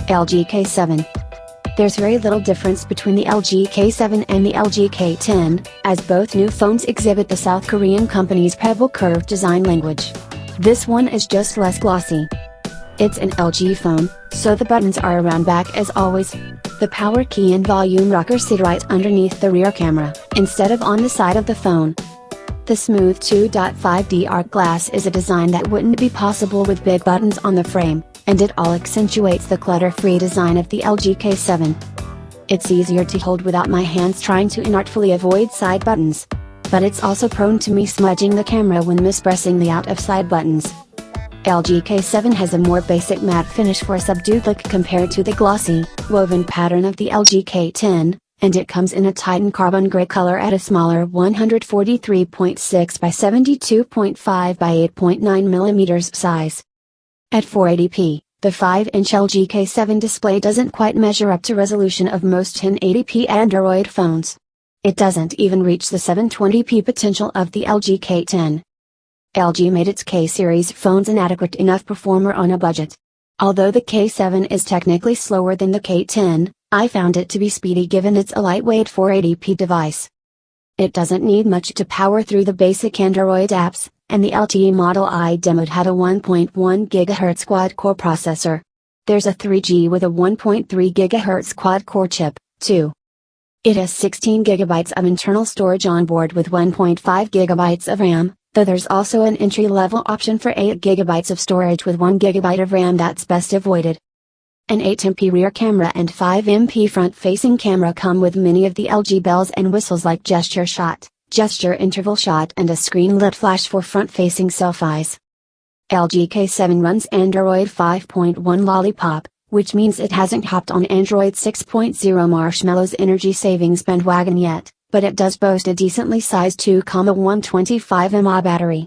LG K7. There's very little difference between the LG K7 and the LG K10, as both new phones exhibit the South Korean company's pebble curve design language. This one is just less glossy. It's an LG phone, so the buttons are around back as always. The power key and volume rocker sit right underneath the rear camera, instead of on the side of the phone. The smooth 2.5D arc glass is a design that wouldn't be possible with big buttons on the frame, and it all accentuates the clutter-free design of the LG K7. It's easier to hold without my hands trying to inartfully avoid side buttons. But it's also prone to me smudging the camera when mispressing the out-of-side buttons. LG K7 has a more basic matte finish for a subdued look compared to the glossy, woven pattern of the LG K10, and it comes in a Titan carbon gray color at a smaller 143.6 by 72.5 by 8.9 mm size. At 480p, the 5-inch LG K7 display doesn't quite measure up to resolution of most 1080p Android phones. It doesn't even reach the 720p potential of the LG K10. LG made its K-series phones an adequate enough performer on a budget. Although the K7 is technically slower than the K10, I found it to be speedy given it's a lightweight 480p device. It doesn't need much to power through the basic Android apps, and the LTE model I demoed had a 1.1 GHz quad-core processor. There's a 3G with a 1.3 GHz quad-core chip, too. It has 16 GB of internal storage on board with 1.5 GB of RAM, though there's also an entry-level option for 8 GB of storage with 1 GB of RAM that's best avoided. An 8MP rear camera and 5MP front-facing camera come with many of the LG bells and whistles like gesture shot, gesture interval shot and a screen-lit flash for front-facing selfies. LG K7 runs Android 5.1 Lollipop, which means it hasn't hopped on Android 6.0 Marshmallow's energy savings bandwagon yet, but it does boast a decently sized 2,125 mAh battery.